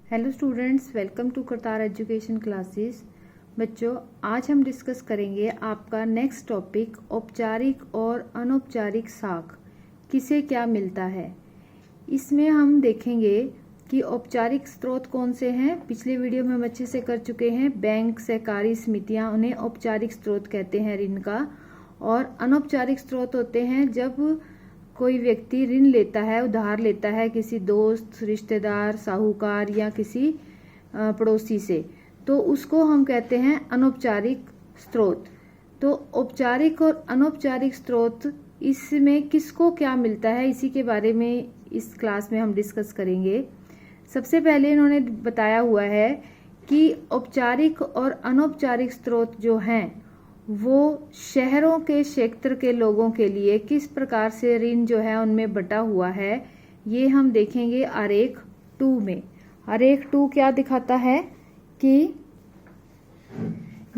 Hello students, welcome to Kartar education classes. बच्चों, आज हम डिस्कस करेंगे आपका नेक्स्ट टॉपिक औपचारिक और अनौपचारिक साख किसे क्या मिलता है। इसमें हम देखेंगे कि औपचारिक स्रोत कौन से हैं। पिछले वीडियो में हम अच्छे से कर चुके हैं। बैंक, सहकारी समितियां, उन्हें औपचारिक स्रोत कहते हैं ऋण का। और अनौपचारिक स्रोत होते हैं जब कोई व्यक्ति ऋण लेता है, उधार लेता है किसी दोस्त, रिश्तेदार, साहूकार या किसी पड़ोसी से, तो उसको हम कहते हैं अनौपचारिक स्रोत। तो औपचारिक और अनौपचारिक स्रोत, इसमें किसको क्या मिलता है, इसी के बारे में इस क्लास में हम डिस्कस करेंगे। सबसे पहले इन्होंने बताया हुआ है कि औपचारिक और अनौपचारिक स्रोत जो हैं वो शहरों के क्षेत्र के लोगों के लिए किस प्रकार से ऋण जो है उनमें बटा हुआ है, ये हम देखेंगे आरेख 2 में। आरेख 2 क्या दिखाता है कि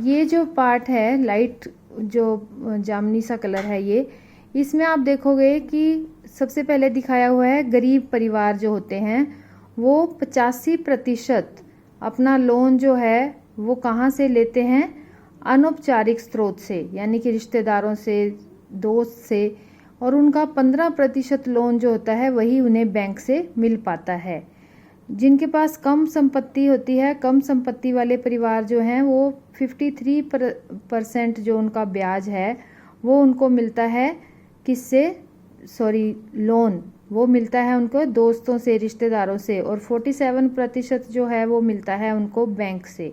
ये जो पार्ट है, लाइट जो जामुनी सा कलर है, ये इसमें आप देखोगे कि सबसे पहले दिखाया हुआ है गरीब परिवार जो होते हैं वो 85% अपना लोन जो है वो कहाँ से लेते हैं, अनौपचारिक स्रोत से, यानी कि रिश्तेदारों से, दोस्त से। और उनका 15% लोन जो होता है वही उन्हें बैंक से मिल पाता है। जिनके पास कम संपत्ति होती है, कम संपत्ति वाले परिवार जो हैं वो 53% जो उनका ब्याज है वो उनको मिलता है किससे, लोन वो मिलता है उनको दोस्तों से, रिश्तेदारों से। और 47% जो है वो मिलता है उनको बैंक से।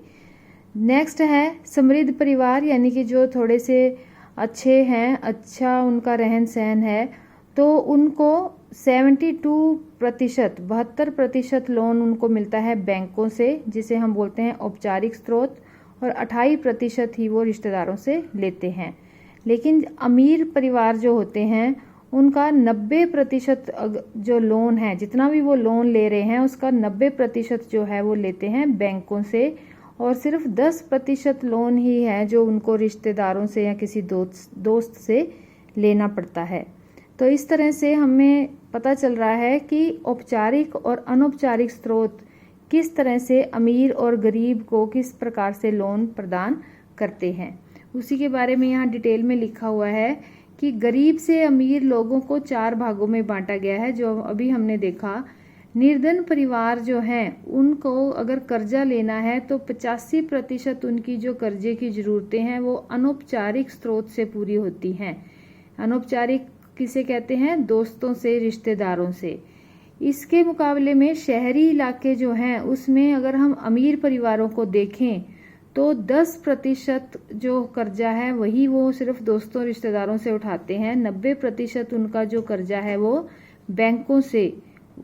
नेक्स्ट है समृद्ध परिवार, यानी कि जो थोड़े से अच्छे हैं, अच्छा उनका रहन सहन है, तो उनको 72% लोन उनको मिलता है बैंकों से, जिसे हम बोलते हैं औपचारिक स्रोत। और 28% ही वो रिश्तेदारों से लेते हैं। लेकिन अमीर परिवार जो होते हैं उनका 90% जो लोन है, जितना भी वो लोन ले रहे हैं उसका 90% जो है वो लेते हैं बैंकों से। और सिर्फ 10% लोन ही है जो उनको रिश्तेदारों से या किसी दोस्त से लेना पड़ता है। तो इस तरह से हमें पता चल रहा है कि औपचारिक और अनौपचारिक स्रोत किस तरह से अमीर और गरीब को किस प्रकार से लोन प्रदान करते हैं, उसी के बारे में यहाँ डिटेल में लिखा हुआ है कि गरीब से अमीर लोगों को 4 भागों में बांटा गया है, जो अभी हमने देखा। निर्धन परिवार जो हैं उनको अगर कर्जा लेना है तो 85% उनकी जो कर्जे की जरूरतें हैं वो अनौपचारिक स्रोत से पूरी होती हैं। अनौपचारिक किसे कहते हैं, दोस्तों से, रिश्तेदारों से। इसके मुकाबले में शहरी इलाके जो हैं उसमें अगर हम अमीर परिवारों को देखें तो 10% जो कर्जा है वही वो सिर्फ दोस्तों, रिश्तेदारों से उठाते हैं। 90% उनका जो कर्जा है वो बैंकों से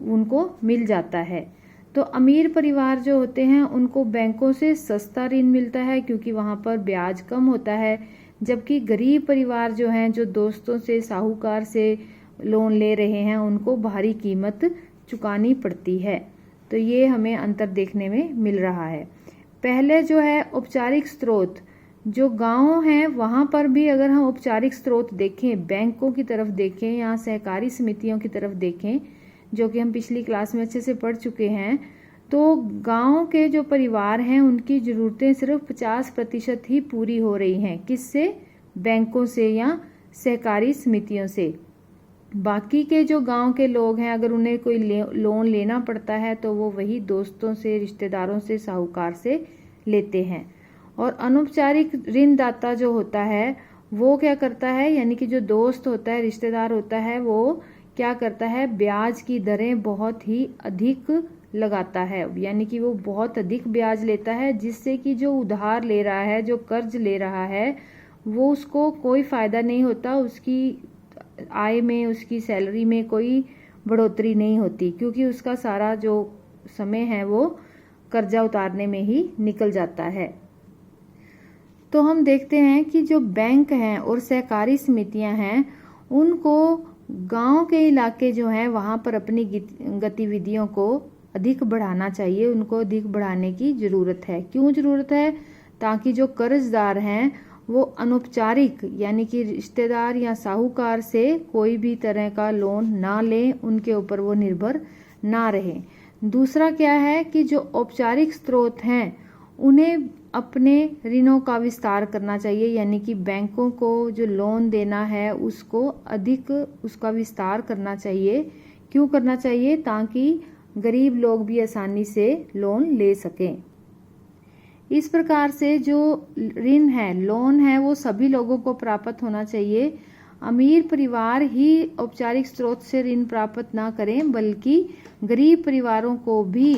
उनको मिल जाता है। तो अमीर परिवार जो होते हैं उनको बैंकों से सस्ता ऋण मिलता है क्योंकि वहां पर ब्याज कम होता है। जबकि गरीब परिवार जो हैं, जो दोस्तों से, साहूकार से लोन ले रहे हैं, उनको भारी कीमत चुकानी पड़ती है। तो ये हमें अंतर देखने में मिल रहा है। पहले जो है औपचारिक स्रोत, जो गांव हैं वहां पर भी अगर हम औपचारिक स्रोत देखें, बैंकों की तरफ देखें या सहकारी समितियों की तरफ देखें, जो कि हम पिछली क्लास में अच्छे से पढ़ चुके हैं, तो गांव के जो परिवार हैं उनकी ज़रूरतें सिर्फ 50% ही पूरी हो रही हैं। किससे, बैंकों से या सहकारी समितियों से। बाकी के जो गांव के लोग हैं अगर उन्हें कोई लोन लेना पड़ता है तो वो वही दोस्तों से, रिश्तेदारों से, साहूकार से लेते हैं। और अनौपचारिक ऋणदाता जो होता है वो क्या करता है, यानी कि जो दोस्त होता है, रिश्तेदार होता है, वो क्या करता है, ब्याज की दरें बहुत ही अधिक लगाता है, यानी कि वो बहुत अधिक ब्याज लेता है, जिससे कि जो उधार ले रहा है, जो कर्ज ले रहा है, वो उसको कोई फायदा नहीं होता, उसकी आय में, उसकी सैलरी में कोई बढ़ोतरी नहीं होती, क्योंकि उसका सारा जो समय है वो कर्जा उतारने में ही निकल जाता है। तो हम देखते हैं कि जो बैंक हैं और सहकारी समितियां हैं उनको गांव के इलाके जो हैं वहां पर अपनी गतिविधियों को अधिक बढ़ाना चाहिए, उनको अधिक बढ़ाने की ज़रूरत है। क्यों ज़रूरत है, ताकि जो कर्जदार हैं वो अनौपचारिक, यानी कि रिश्तेदार या साहूकार से कोई भी तरह का लोन ना लें, उनके ऊपर वो निर्भर ना रहें। दूसरा क्या है कि जो औपचारिक स्रोत हैं उन्हें अपने ऋणों का विस्तार करना चाहिए, यानी कि बैंकों को जो लोन देना है उसको अधिक उसका विस्तार करना चाहिए। क्यों करना चाहिए? ताकि गरीब लोग भी आसानी से लोन ले सकें। इस प्रकार से जो ऋण है, लोन है, वो सभी लोगों को प्राप्त होना चाहिए। अमीर परिवार ही औपचारिक स्रोत से ऋण प्राप्त ना करें, बल्कि गरीब परिवारों को भी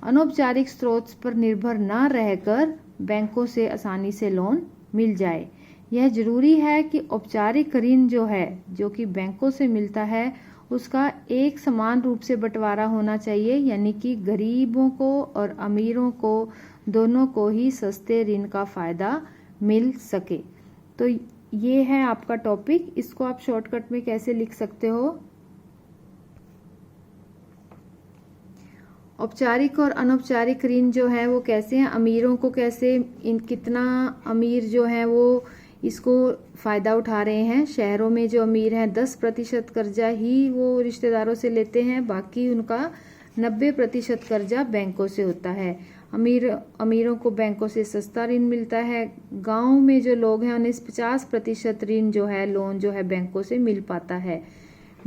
अनौपचारिक स्रोत पर निर्भर न रहकर बैंकों से आसानी से लोन मिल जाए। यह जरूरी है कि औपचारिक ऋण जो है, जो कि बैंकों से मिलता है, उसका एक समान रूप से बंटवारा होना चाहिए, यानी कि गरीबों को और अमीरों को दोनों को ही सस्ते ऋण का फायदा मिल सके। तो ये है आपका टॉपिक। इसको आप शॉर्टकट में कैसे लिख सकते हो? औपचारिक और अनौपचारिक ऋण जो है वो कैसे हैं, अमीरों को कैसे, कितना अमीर जो है वो इसको फ़ायदा उठा रहे हैं। शहरों में जो अमीर हैं 10% कर्जा ही वो रिश्तेदारों से लेते हैं, बाकी उनका 90% कर्जा बैंकों से होता है। अमीरों को बैंकों से सस्ता ऋण मिलता है। गांव में जो लोग हैं उन्हें 50% ऋण जो है, लोन जो है बैंकों से मिल पाता है।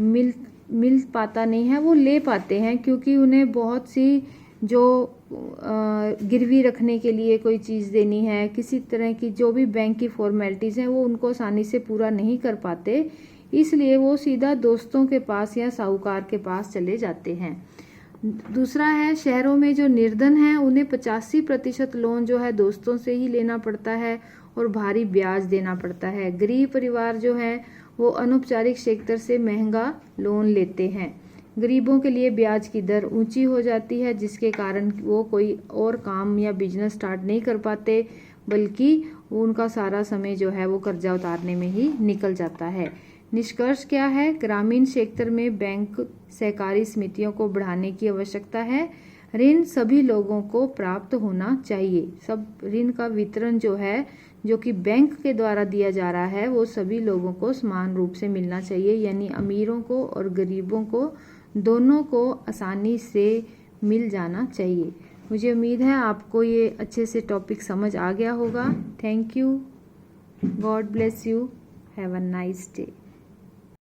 मिल पाता नहीं है, वो ले पाते हैं, क्योंकि उन्हें बहुत सी जो गिरवी रखने के लिए कोई चीज़ देनी है, किसी तरह की जो भी बैंक की फॉर्मेलिटीज़ हैं वो उनको आसानी से पूरा नहीं कर पाते, इसलिए वो सीधा दोस्तों के पास या साहूकार के पास चले जाते हैं। दूसरा है, शहरों में जो निर्धन हैं उन्हें 85% लोन जो है दोस्तों से ही लेना पड़ता है और भारी ब्याज देना पड़ता है। गरीब परिवार जो है वो अनौपचारिक क्षेत्र से महंगा लोन लेते हैं। गरीबों के लिए ब्याज की दर ऊंची हो जाती है, जिसके कारण वो कोई और काम या बिजनेस स्टार्ट नहीं कर पाते, बल्कि उनका सारा समय जो है वो कर्जा उतारने में ही निकल जाता है। निष्कर्ष क्या है? ग्रामीण क्षेत्र में बैंक सहकारी समितियों को बढ़ाने की आवश्यकता है। ऋण सभी लोगों को प्राप्त होना चाहिए। सब ऋण का वितरण जो है, जो कि बैंक के द्वारा दिया जा रहा है, वो सभी लोगों को समान रूप से मिलना चाहिए, यानी अमीरों को और गरीबों को दोनों को आसानी से मिल जाना चाहिए। मुझे उम्मीद है आपको ये अच्छे से टॉपिक समझ आ गया होगा। Thank you. God bless you. Have a nice day.